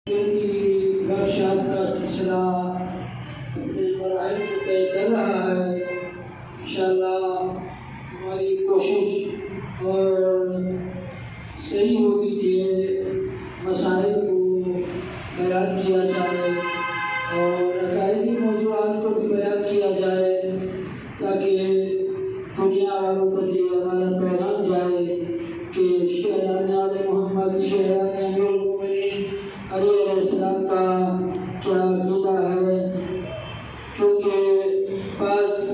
کی ورکشاپ کا سلسلہ اپنے مراحل کو طے کر رہا ہے۔ انشاءاللہ ہماری کوشش اور صحیح ہوگی کہ مسائل کو بیان کیا جائے اور عقائدی موضوعات کو بھی بیان کیا جائے تاکہ دنیا والوں پر یہ ہمارا پیغام جائے کہ شہران آل محمد، شہران امیر المومنین علیہ السلام کا کیا عقیدہ ہے، کیونکہ بعض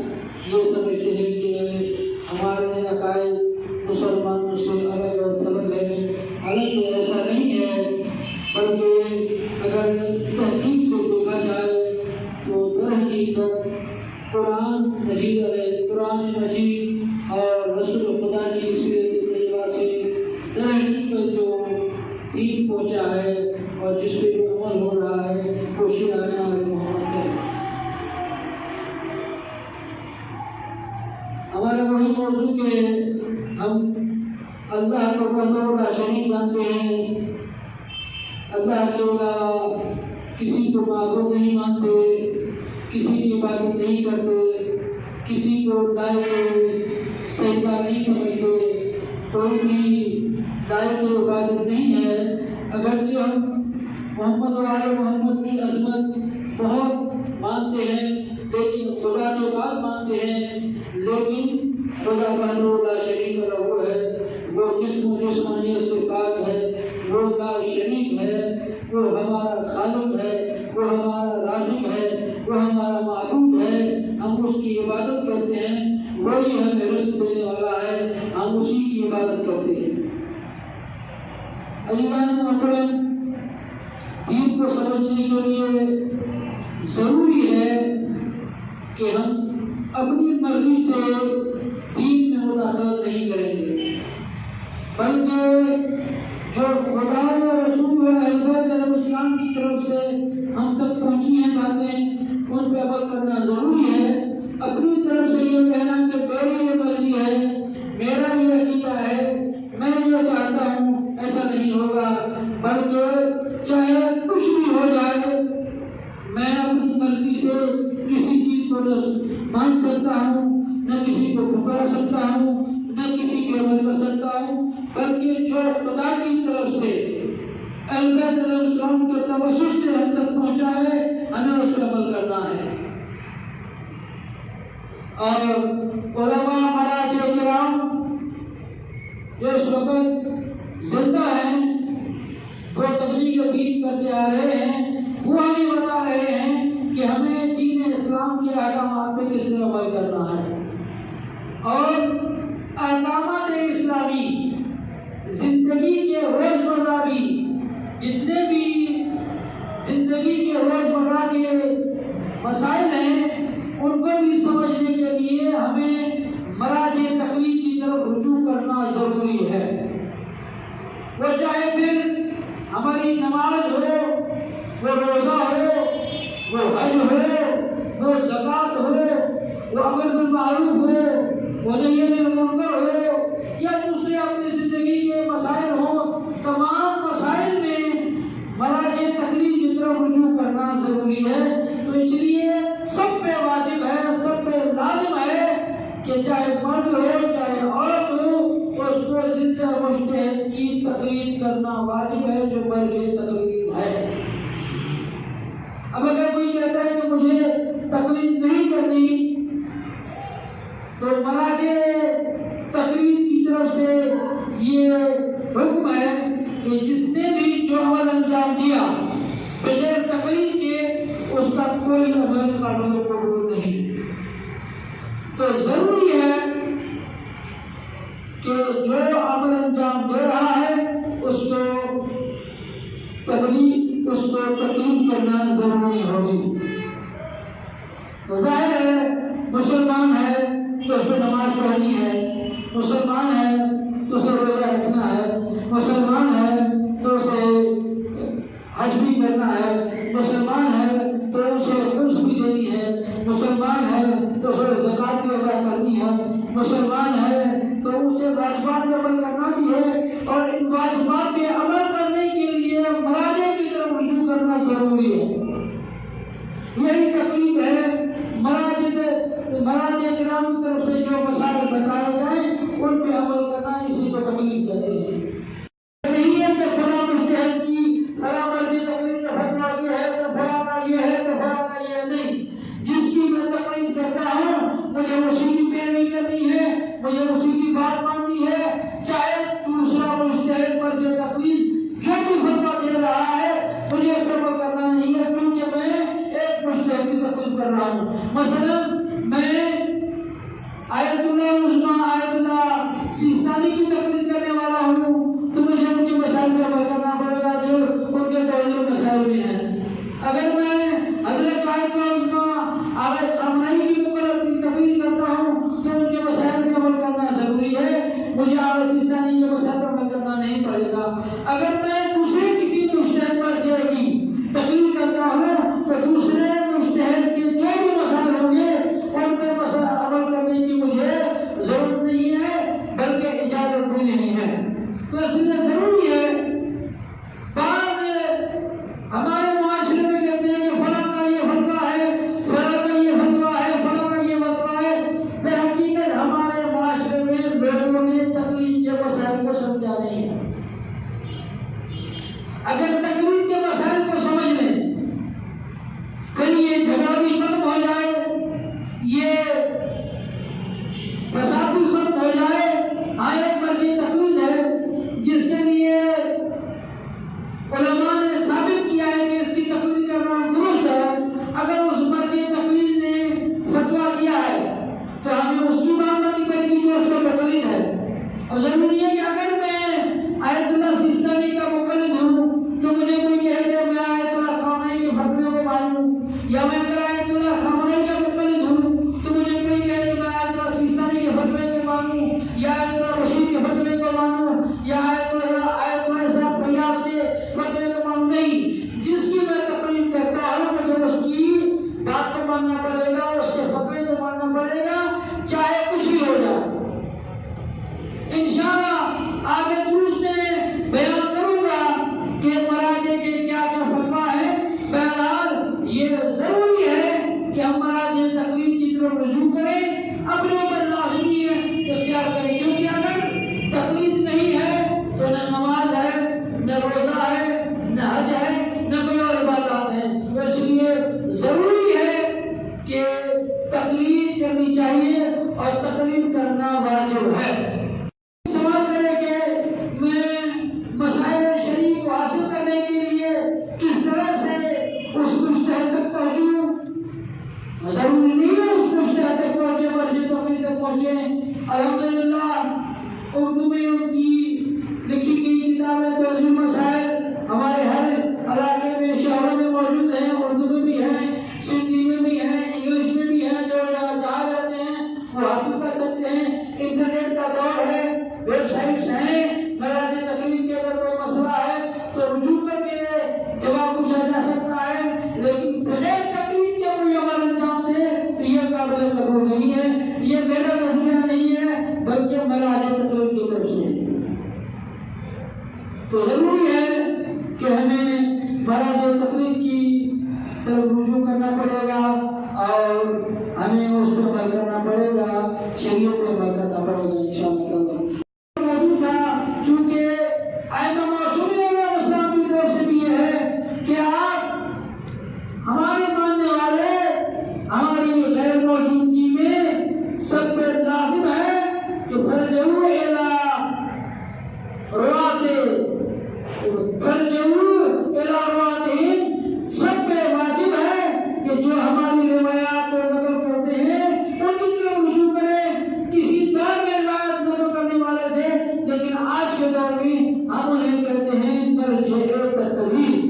یہ سمجھتے ہیں کہ ہمارے عقائد مسلمانوں سے الگ اور تھلگ ہے، حالانکہ ایسا نہیں ہے، بلکہ اگر تحقیق سے دیکھا جائے تو درحقیقت قرآن مجید اور رسول خدا کی سیرت طیبہ سے درحقیقت جو دین پہنچا ہے اور جس پہ جو عمل ہو رہا ہے وہ شہران آل محمد ہے۔ ہمارا وہی موضوع کہ ہم اللہ کو وحدہ لا شریک مانتے ہیں، اللہ کے علاوہ کسی کو معبود نہیں مانتے، کسی کی عبادت نہیں کرتے، کسی کو دائیں سجدہ نہیں سمجھتے، کوئی بھی دائیں کی عبادت نہیں ہے۔ اگرچہ ہم محمد و آل محمد کی عظمت بہت مانتے ہیں، لیکن خدا کے بعد مانتے ہیں، لیکن خدا وحدہ لا شریک لہ ہے، وہ جسم و جسمانیت سے پاک ہے، وہ لا شریک ہے، وہ ہمارا خالق ہے، وہ ہمارا رازق ہے، وہ ہمارا معبود ہے، ہم اس کی عبادت کرتے ہیں، وہی ہمیں رزق دینے والا ہے، ہم اسی کی عبادت کرتے ہیں۔ عزیزان محترم، دین کو سمجھنے کے لیے ضروری ہے کہ ہم اپنی مرضی سے دین میں مداخلت نہیں کریں گے، بلکہ جو خدا و رسول و اہل بیت علیہ السلام کی طرف سے ہم تک پہنچی ہیں باتیں، ان پہ عمل کرنا ضروری ہے۔ اپنی طرف سے یہ کہنا کہ میری یہ مرضی ہے، میرا یہ عقیدہ ہے، میں یہ چاہتا ہوں، ایسا نہیں ہوگا، بلکہ چاہے کچھ بھی ہو جائے میں اپنی مرضی سے کسی چیز کو نہ مان سکتا ہوں، نہ کسی کو پکار سکتا ہوں، نہ کسی کے عمل کر سکتا ہوں، بلکہ جو خدا کی طرف سے اہل بیت علیہ السلام کے توسط سے ہم تک پہنچا ہے، ہمیں اس پر عمل کرنا ہے۔ اور علماء مراجع کرام جو اس وقت زندہ ہیں، وہ تبلیغ دین کرتے آ رہے ہیں، وہ ہمیں بتا رہے ہیں کہ ہمیں دین اسلام کے احکامات پہ کس طرح عمل کرنا ہے، اور احکامات اسلامی زندگی کے روزمرہ بھی جتنے بھی زندگی کے روزمرہ کے مسائل ہیں ان کو بھی سمجھنے کے لیے ہمیں مراجع تقلید کی طرف رجوع کرنا ضروری ہے۔ وہ چاہے پھر ہماری نماز ہو، وہ روزہ ہو، وہ حج ہو، وہ زکوٰۃ ہو، وہ امر بالمعروف ہو، وہ نہی عن المنکر ہو، یا دوسرے اپنی زندگی کے مسائل ہوں، تمام مسائل میں مراجع تقلید کی طرف رجوع کرنا ضروری ہے۔ تو اس لیے سب پہ واجب ہے، سب پہ لازم ہے کہ چاہے مرد ہو چاہے عورت ہو، اس کو زندہ مجتہد کی تقلید کرنا واجب ہے، جو مرجع تقلید ہے۔ اب اگر کوئی کہتا ہے کہ مجھے تقلید نہیں کرنی، تو مراجع تقلید کی طرف سے یہ حکم ہے کہ جس نے بھی جو عمل انجام دیا بغیر تقلید کے، اس کا کوئی عمل قابل قبول نہیں۔ تو ضروری ہے کہ جو عمل انجام دے رہا ہے اس کو تقلید کرنا ضروری ہوگی۔ ظاہر ہے مسلمان ہے تو اس کو نماز پڑھنی ہے، مسلمان ہے تو اسے روزہ رکھنا ہے، مسلمان ہے تو اسے حج بھی کرنا ہے، مسلمان ہے تو اسے خمس بھی دینی ہے، مسلمان ہے تو اسے زکوٰۃ بھی ادا کرنی ہے، مسلمان ہے تو اسے واجبات پر عمل کرنا بھی ہے، اور ان واجبات پہ عمل کرنے کے لیے مراجع کی طرف رجوع ضروری ہے. یہی تکلیف ہے مراجع کرام کی طرف سے جو مسائل بتائے جائیں ان پہ عمل کرنا، اسی کو تکلیف کہتے ہیں. نہیں ہے کہ فلاں مجتہد کی فلاں مرضی تقلید کا فتویٰ یہ ہے تو فلاں کا یہ ہے تو فلاں کا یہ نہیں. جس کی میں تقلید کرتا ہوں مجھے اسی کی پیروی کرنی ہے، مجھے اسی کی بات ماننی ہے، چاہے دوسرا مجتہد مرضی تقلید جو بھی فتویٰ دے رہا ہے مجھے اس پر عمل کرنا نہیں ہے، کیونکہ میں ایک مجتہد کی تقلید کر رہا ہوں. مثلا میں آیت اللہ عظمیٰ آیت اللہ سیستانی کی تقلید کرنے والا ہوں تو مجھے ان کے مسائل پر عمل کرنا پڑے گا جو ان کے توجہ مسائل میں ہیں. اگر میں حضرت آیت اللہ عظمیٰ آیت خامنہی کی تقلید کرتا ہوں تو ان کے مسائل پر عمل کرنا ضروری ہے، مجھے آیت سیستانی کے مسائل پر عمل کرنا نہیں پڑے گا. اگر میں دوسرے کسی مجتہد مرجع کی تقلید کرتا ہوں تو دوسرے مجتہد کے جو بھی مسائل ہوں گے ان پہ عمل کرنے کی مجھے ضرورت نہیں ہے بلکہ اجازت بھی نہیں ہے. تو اس لیے ضروری ہے. بعض ہمارے معاشرے میں کہتے ہیں کہ فلاں کا یہ فتویٰ ہے، فلاں کا یہ فتویٰ ہے، فلاں کا یہ فتویٰ ہے. در حقیقت ہمارے معاشرے میں لوگوں نے تقلید کے مسائل کو سمجھا نہیں ہے. اگر تقلید کے مسائل کو سمجھ لیں کہیں یہ جھگڑا بھی ختم ہو جائے، یہ فساد بھی ختم ہو جائے. ایک مرضی تقلید ہے جس کے لیے علماء نے ثابت کیا ہے کہ اس کی تقلید کرنا درست ہے. اگر اس مرضی تقلید نے فتویٰ دیا ہے تو ہمیں اس کی بات ماننی پڑے گی جو اس کا تقلید ہے. اور ضروری ہے کہ اگر میں آیت اللہ سیستانی کا مقلد ہوں تو مجھے کوئی کہے کہ میں آیت اللہ خامنہی کے فتوے کو مانوں، یا میں اگر آیت اللہ خامنہی کا مقلد ہوں تو مجھے کوئی کہے کہ میں آیت اللہ سیستانی کے فتوے کو مانوں، یا آیت اللہ رشید کے فتوے کو مانوں، یا آیت اللہ صاحب فیاض کے فتوے کو مانوں. نہیں، جس کی میں تقلید کرتا ہوں مجھے اس کی بات کو ماننا پڑے گا، اس کے فتوے کو ماننا پڑے گا، چاہے کچھ بھی ہو جائے. انشاءاللہ آگے دروس میں بیان کروں گا کہ مراجع کے کیا کیا فتویٰ ہے. بہرحال یہ ضروری ہے کہ ہم مراجع تقلید کی طرف رجوع کریں، اپنے اوپر لازمی ہے اختیار کریں. کیونکہ اگر تقلید نہیں ہے تو نہ نماز ہے، نہ روزہ ہے، نہ حج ہے، نہ کوئی اور عبادات ہیں. تو اس لیے ضروری ہے کہ تقلید کرنی چاہیے اور تقلید کرنا واجب ہے. سوال کرے کہ میں مسائل شرعی کو حاصل کرنے کے لیے کس طرح سے اس مجتہد تک پہنچوں. ضروری نہیں ہے اس مجتہد تک پہنچے، مرجع تقلید تک پہنچے. الحمدللہ اردو میں ان کی لکھی گئی کتابیں توضیح مسائل ہمارے ہر علاقے میں شہروں میں موجود ہیں. اردو میں بھی ہیں، سندھی میں بھی ہیں، انگلش میں بھی ہیں. جو جہاں رہتے ہیں وہ حاصل کر سکتے ہیں. انٹرنیٹ کا دور ہے، ویب سائٹس ہیں. مراجع تقلید کے اگر کوئی مسئلہ ہے تو رجوع کر کے جواب پوچھا جا سکتا ہے. لیکن بغیر تقلید کے کوئی عمل انجام دے تو یہ قابل قبول نہیں ہے. یہ میرا نظریہ نہیں ہے بلکہ مراجع تقلید کی طرف سے. تو ضروری ہے کہ ہمیں مراجع تقلید کی طرف رجوع کرنا پڑے گا اور ہمیں اس پہ عمل کرنا پڑے گا، شریعت پہ عمل کرنا پڑے گا انشاءاللہ. موجود تھا کیونکہ ائمہ معصومین علیہ السلام کی طرف سے بھی یہ ہے کہ آپ ہمارے ماننے والے ہماری غیر موجودگی میں سب پہ لازم ہے کہ فرجعوا الی رواتہم، سب پہ واجب ہے کہ جو ہماری روایات کو نقل کرتے ہیں ان کی طرف رجوع کریں. کسی دور میں روایت نقل کرنے والے تھے لیکن آج کے دور میں ہم انہیں کہتے ہیں مرجع تقلید،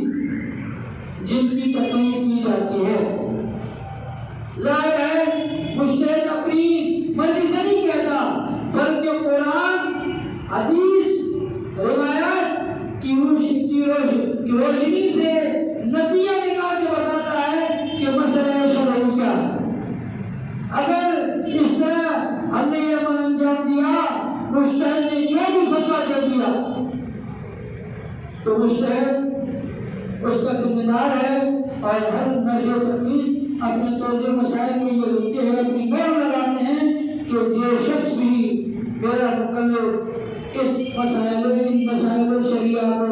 جن کی تقلید کی جاتی ہے. ظاہر ہے مجتہد اپنی مرضی سے نہیں کہتا بلکہ قرآن، حدیث، روایات کی روشنی سے نتیجہ نکال کے بتاتا ہے کہ مسئلہ شرعی کیا ہے. اگر اس طرح ہم نے یہ عمل انجام دیا، مجتہد نے جو بھی فتویٰ دے دیا تو مجتہد اس کا ذمہ دار ہے، اور ہر مرض و تکلیف اپنے توجہ مسائل میں یہ لکھتے ہیں، اپنی مور لگاتے ہیں کہ جو شخص بھی میرا مقلد اس ان مسائل شریعہ کو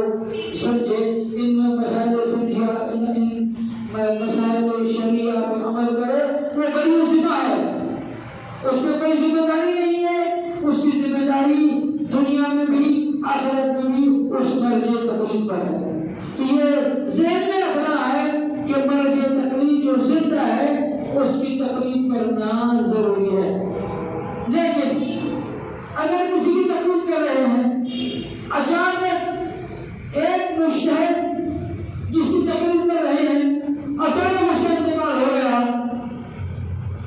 سمجھے، ان مسائل شریعہ پہ عمل کرے، وہ بری ذمہ ہے، اس پہ کوئی ذمہ داری نہیں ہے، اس کی ذمہ داری دنیا میں بھی آخرت میں بھی اس مرض تکلیف پر ہے۔ تو یہ ذہن میں رکھنا ہے کہ مرض تکلیف جو زندہ ہے اس کی تکلیف کرنا ضروری ہے، لیکن اگر کسی کی تکلیف کر رہے ہیں، اچانک ایک مجتہد جس کی تکلیف کر رہے ہیں اچانک اس کا انتقال ہو گیا،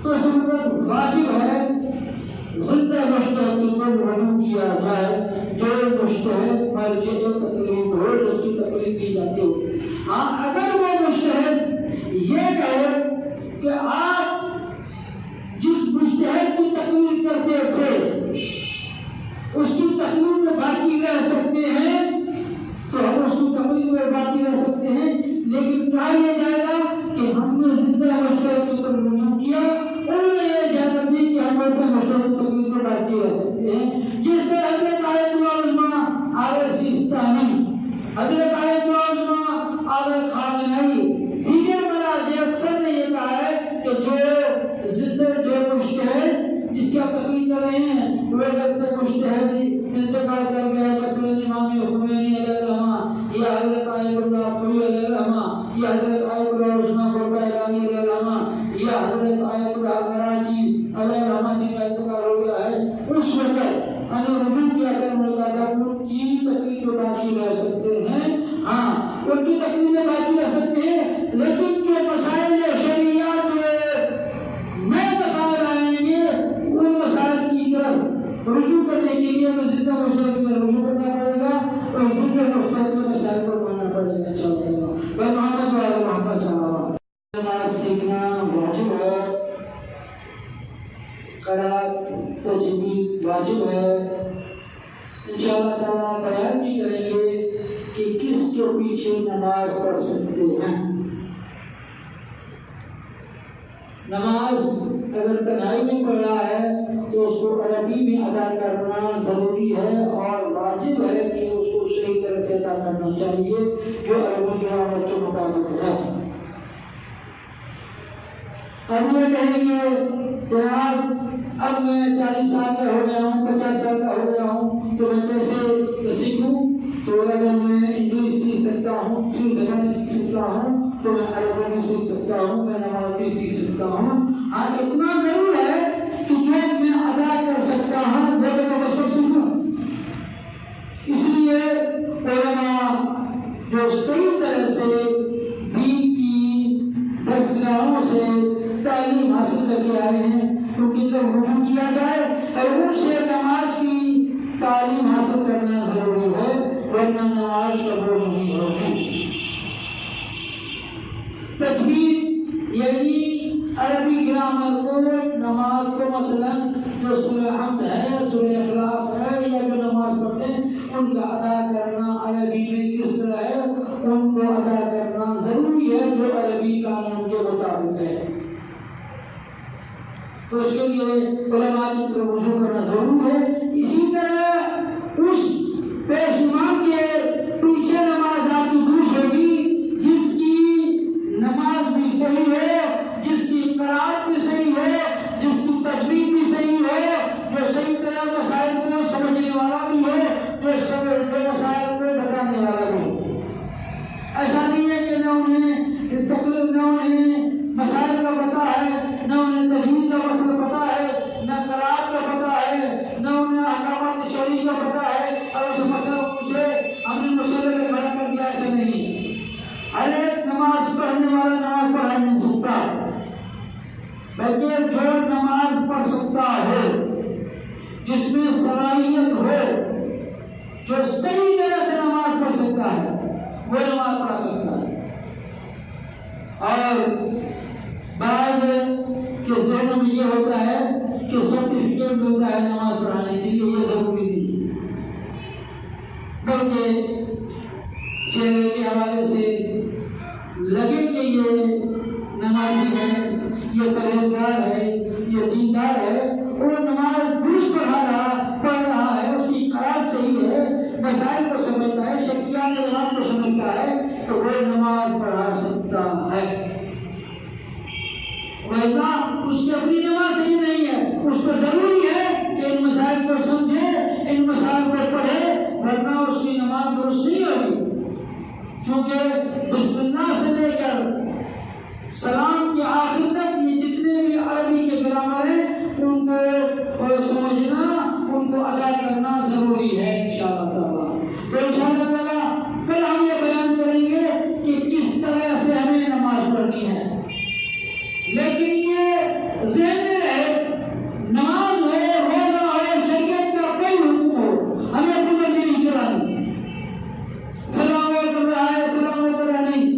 تو اس وقت واجب ہے زندہ مجتہد کو رجوع کیا جائے، جو مجتہد مرجع تکلیف ہو، اس کی تکلیف کی جاتی ہو۔ ہاں، اگر وہ مجتہد یہ کہے کہ آپ جس مجتہد کی تکلیف کرتے تھے اس کی تکلیف میں باقی رہ سکتے ہیں، تو ہم اس کی تکلیف میں باقی رہ سکتے ہیں، لیکن کہا یہ جائے گا کہ ہم نے زندہ مجتہد کی طرف رجوع کیا، انہوں نے یہ اجازت دی کہ ہم اپنے مجتہد کی تکلیف میں باقی رہ سکتے ہیں، جس سے حضرت آیت العظمہ آل سیستانی، حضرت آیت العظمہ آل خامنئی، دیگر مراجع اکثر نے یہ کہا ہے کہ جو مجتہد جس کی آپ تقلید کر رہے ہیں وہ اگر مجتہد انتقال کر گئے، مثلا امام خمینی علیہ الرحمہ یا حضرت آیت اللہ فوی علیہ الرحمہ یا حضرت آیت اللہ عثمان قربہ اعلانی علیہ الرحمہ یا حضرت آیت اللہ عراقی علیہ الرحمہ جن کا انتقال ہو گیا ہے، اس وقت ہمیں رجوع کیا کر ملکہ ان کی تقلید میں باقی رہ سکتے ہیں۔ ہاں، ان کی تقلید میں باقی رہ سکتے ہیں، لیکن جو مسائل شریعت نئے مسائل آئیں گے ان مسائل کی طرف رجوع کرنے کے لیے ہمیں زندہ مجتہد میں رجوع کرنا پڑے گا، اور زندہ مجتہد کے مسائل کو ماننا پڑے گا انشاءاللہ۔ محمد و محمد صلی اللہ علیہ وسلم، نماز سیکھنا واجب ہے، قرات تجوید واجب ہے۔ انشاءاللہ تعالیٰ بیان بھی کریں گے کہ کس کے پیچھے نماز پڑھ سکتے ہیں۔ نماز اگر تنہائی میں پڑھ رہا ہے تو اس کو عربی میں ادا کرنا ضروری ہے اور واجب ہے کہ اس کو صحیح طرح سے ادا کرنا چاہیے جو عربی گرامر کے مطابق ہے۔ اب یہ کہیں گے جناب اب میں 40 سال کا ہو گیا ہوں، 50 سال کا ہو گیا ہوں، تو میں کیسے سیکھوں؟ تو اگر میں انگلش سیکھ سکتا ہوں، پھر زبان سیکھ سکتا ہوں، تو میں عربی بھی سیکھ سکتا ہوں، میں نماز بھی سیکھ سکتا ہوں۔ ہاں، اتنا ضرور ہے کہ جو میں ادا کر سکتا ہوں وہ تو بس کر سیکھوں۔ اس لیے علماء جو صحیح طرح سے دین کی درسگاہوں سے تعلیم حاصل کر کے آئے ہیں ان کی طرف رجوع کیا جائے اور ان سے نماز کی تعلیم حاصل کرنا ضروری ہے، ورنہ نماز قبول نہیں ہوگی۔ تجوید یعنی عربی گرامر کو، نماز کو مثلا جو سورہ حمد ہے، سورہ اخلاص ہے، یا جو نماز پڑھتے ہیں ان کا ادا کرنا عربی میں کس طرح ہے ان کو ادا کرنا ضروری ہے جو عربی قانون کے مطابق ہے۔ تو اس کے لیے علماء کی طرف رجوع کرنا ضرور ہے۔ اسی طرح اس پیش امام کے پیچھے نماز آپ کی درست ہوگی جس کی نماز بھی صحیح ہے، جس کی قرات بھی صحیح ہے، جس کی تجوید بھی صحیح ہے، جو صحیح طرح مسائل کو سمجھنے والا بھی ہے، جو مسائل کو بتانے والا بھی ہے۔ ایسا نہیں ہے کہ نہ انہیں تکلیف، نہ انہیں مسائل کا پتہ ہے، نہ انہیں تجوید کا مسئلہ پتہ ہے، نہ قرات کا پتہ ہے، نہ انہیں احکامات شرعی کا پتہ ہے، اور اس مسئلہ پوچھے ہم نے مسئلے میں کھڑا کر دیا، ایسا نہیں۔ ہر ایک نماز پڑھنے والا نماز پڑھا نہیں سکتا، بلکہ جو نماز پڑھ سکتا ہے، جس میں صلاحیت ہو، جو صحیح طرح سے نماز پڑھ سکتا ہے وہ نماز پڑھا سکتا ہے۔ اور بعض کے ذہنوں میں یہ ہوتا ہے کہ سرٹیفکیٹ ملتا ہے نماز پڑھانے کے لیے، یہ ضروری نہیں ہے، بلکہ چہرے کے حوالے سے زبان درست نہیں ہوگی، کیونکہ بسم اللہ سے لے کر سلام کے آخر تک یہ جتنے بھی عربی کے گرامر ہیں ان کو سمجھنا، ان کو ادا کرنا ضروری ہے انشاءاللہ تعالیٰ۔ تو انشاءاللہ تعالیٰ کل ہم یہ بیان کریں گے کہ کس طرح سے ہمیں نماز پڑھنی ہے، لیکن یہ ذہن میں رہے نماز ہو، روزہ ہو، شریعت کا کوئی حکم ہو، ہمیں اپنی مرضی نہیں چلانی، فلاں وہ کر رہا ہے فلاں وہ کر رہا نہیں،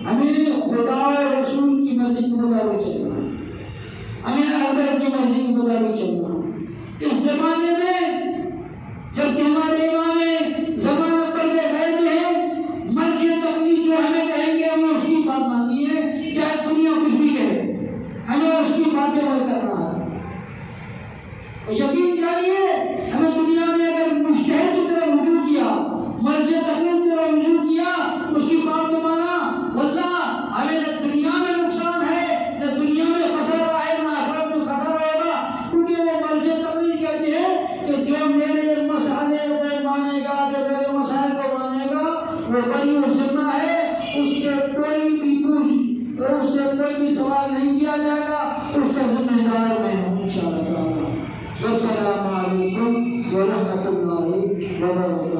ہمیں خدا اور رسول کی مرضی کے مطابق چلنا، ہمیں اکبر کی مرضی کے مطابق چلنا۔ اس زمانے میں جب کہ ہمارے امام زمانہ پر غیب ہیں، مرجع تقلید جو ہمیں کہیں گے ہمیں اس کی بات ماننی ہے، چاہے دنیا کچھ بھی کہے، ہمیں اس کی بات پہ عمل کرنا ہے۔ اور یقین جانیے ہمیں دنیا میں اگر مجتہد کی طرح رجوع کیا، مرجع تقلید کی طرح رجوع کیا، اس کی بات کو مانا، واللہ ہمیں نہ دنیا میں نقصان ہے، نہ دنیا میں خسارہ ہے، نہ آخرت میں خسارہ ہوگا، کیونکہ وہ مرجع تقلید کہتے ہیں کہ جو میرے مسئلے کو مانے گا، جو میرے مسائل کو مانے گا وہ بری ذمہ ہے، اس سے کوئی بھی پوچھ اور اس سے کوئی بھی سوال نہیں کیا جائے گا، اس کا ذمہ دار میں ہوں انشاءاللہ تعالیٰ۔ السلام علیکم ورحمۃ اللہ وبرکاتہ۔